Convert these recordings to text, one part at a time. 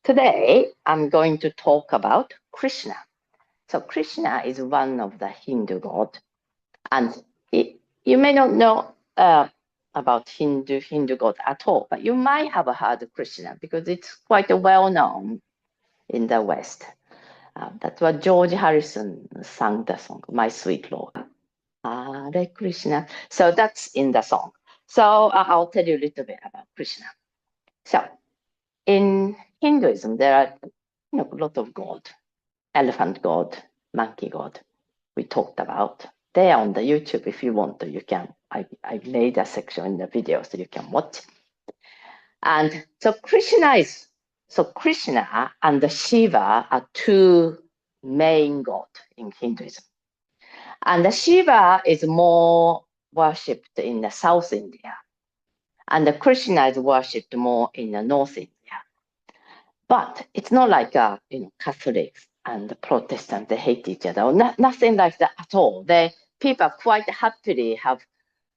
Today, I'm going to talk about Krishna. So Krishna is one of the Hindu gods, and you may not know about Hindu god at all, but you might have heard of Krishna because it's quite well known in the West. That's what George Harrison sang the song, My Sweet Lord. Hare Krishna. So that's in the song. So I'll tell you a little bit about Krishna. So in Hinduism, there are a lot of gods. Elephant god, monkey god, we talked about. They are on the YouTube if you want to. You can. I made a section in the video so you can watch. And so Krishna and the Shiva are two main gods in Hinduism. And the Shiva is more worshipped in the South India. And the Krishna is worshipped more in the North India. But it's not like Catholics and the Protestants, they hate each other, or nothing like that at all. People quite happily have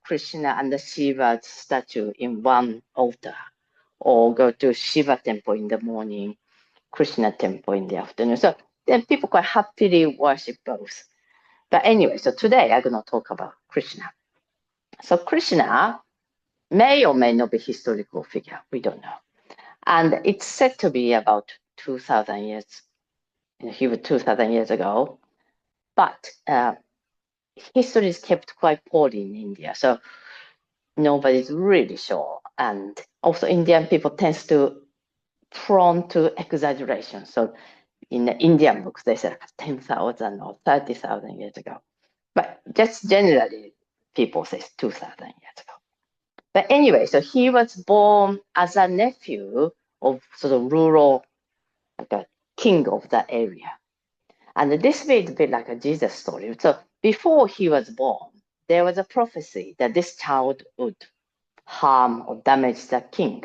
Krishna and the Shiva statue in one altar, or go to Shiva temple in the morning, Krishna temple in the afternoon. So then people quite happily worship both. But anyway, so today I'm going to talk about Krishna. So Krishna may or may not be a historical figure. We don't know. And it's said to be about 2,000 years. He was 2,000 years ago. But history is kept quite poorly in India. So nobody's really sure. And also Indian people tends to prone to exaggeration. So in the Indian books, they say 10,000 or 30,000 years ago. But just generally, people say 2,000 years ago. But anyway, so he was born as a nephew of sort of rural, like a king of that area. And this is a bit like a Jesus story. So before he was born, there was a prophecy that this child would harm or damage the king.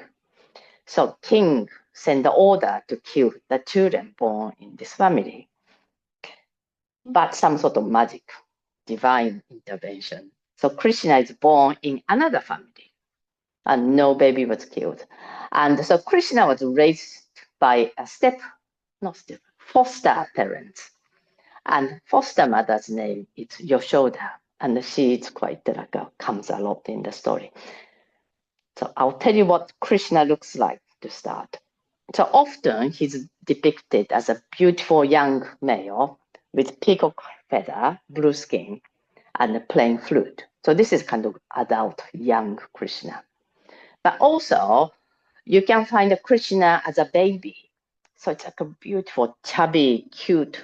So king sent the order to kill the children born in this family. But some sort of magic, divine intervention. So Krishna is born in another family, and no baby was killed. And so Krishna was raised by foster parents. And foster mother's name is Yashoda, and she is quite comes a lot in the story. So I'll tell you what Krishna looks like to start. So often he's depicted as a beautiful young male with peacock feather, blue skin, and playing flute. So this is kind of adult young Krishna. But also you can find a Krishna as a baby. So it's like a beautiful, chubby, cute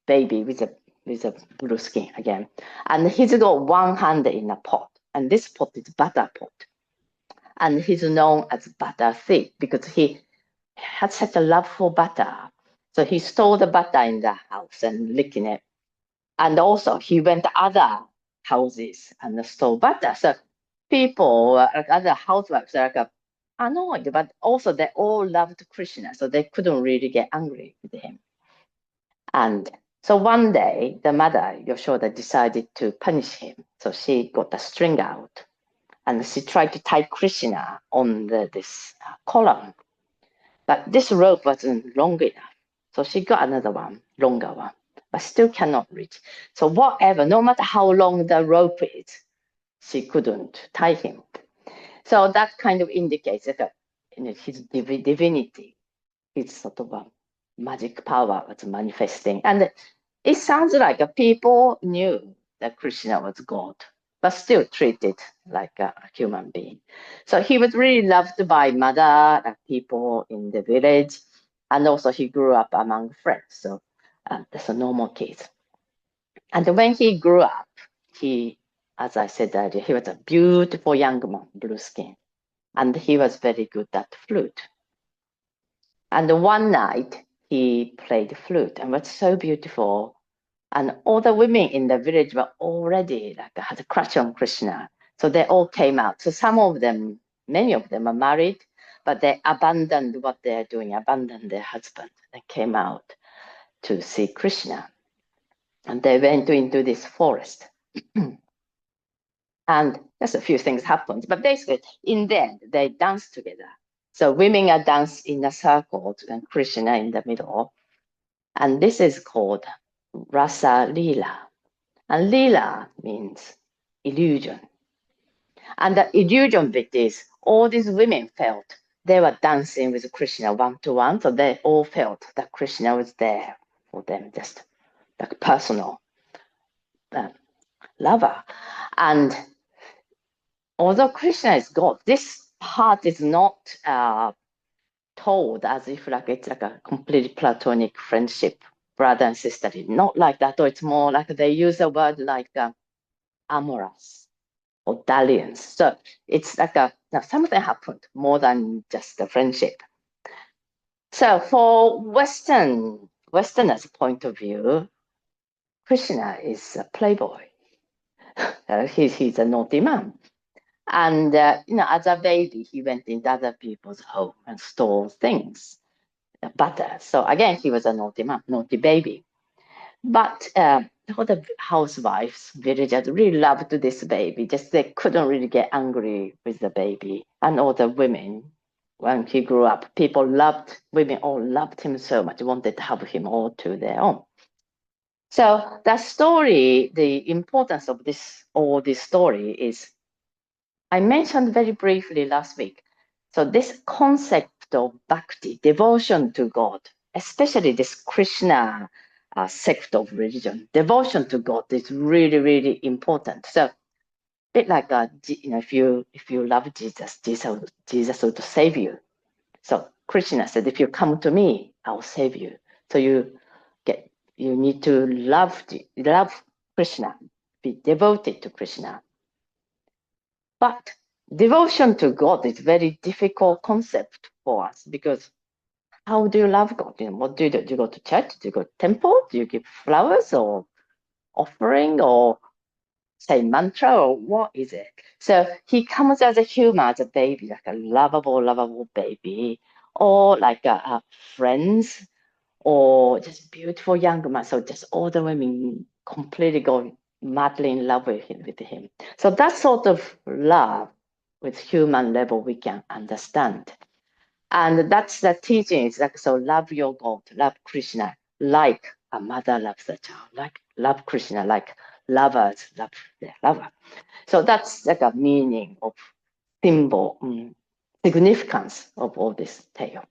baby with a blue skin again. And he's got one hand in a pot. And this pot is butter pot. And he's known as butter thief because he had such a love for butter. So he stole the butter in the house and licking it. And also he went to other houses and stole butter. So people, other housewives are annoyed, but also they all loved Krishna. So they couldn't really get angry with him. And so one day, the mother, Yashoda, decided to punish him. So she got a string out and she tried to tie Krishna on this column. But this rope wasn't long enough. So she got another one, longer one, but still cannot reach. So whatever, no matter how long the rope is, she couldn't tie him. So that kind of indicates that his divinity, his sort of a magic power was manifesting. And it sounds like people knew that Krishna was God, but still treated like a human being. So he was really loved by mother, people in the village, and also he grew up among friends. So that's a normal case. And when he grew up, as I said earlier, he was a beautiful young man, blue skin, and he was very good at flute. And one night he played flute and was so beautiful. And all the women in the village were already had a crush on Krishna. So they all came out. So many of them are married, but they abandoned what they're doing, abandoned their husband, and came out to see Krishna. And they went into this forest. And just a few things happened. But basically, in the end, they danced together. So women are dancing in a circle and Krishna in the middle. And this is called Rasa Lila. And Lila means illusion. And the illusion bit is all these women felt they were dancing with Krishna one-to-one, so they all felt that Krishna was there for them, just like personal lover. And although Krishna is God, this part is not told as if like it's like a complete platonic friendship, brother and sister. Not like that, or it's more like they use a word like amorous or dalliance. So it's like something happened more than just a friendship. So for Westerners' point of view, Krishna is a playboy. He's a naughty man. And, as a baby, he went into other people's home and stole things, butter. So again, he was a naughty man, naughty baby. But all the housewives, villagers really loved this baby. Just they couldn't really get angry with the baby. And all the women, when he grew up, women all loved him so much, wanted to have him all to their own. So that story, the importance of this story is, I mentioned very briefly last week. So this concept of bhakti, devotion to God, especially this Krishna sect of religion, devotion to God is really, really important. So a bit like if you love Jesus will save you. So Krishna said, if you come to me, I'll save you. So you need to love Krishna, be devoted to Krishna. But devotion to God is a very difficult concept for us because how do you love God? What do you do? Do you go to church? Do you go to temple? Do you give flowers or offering or say mantra or what is it? So he comes as a human, as a baby, like a lovable baby, or like friends, or just beautiful young man. So just all the women completely go madly in love with him. So that sort of love with human level we can understand. And that's the teaching. It's like, so love your God, love Krishna, like a mother loves a child, like love Krishna, like lovers love their lover. So that's like a meaning of symbol, significance of all this tale.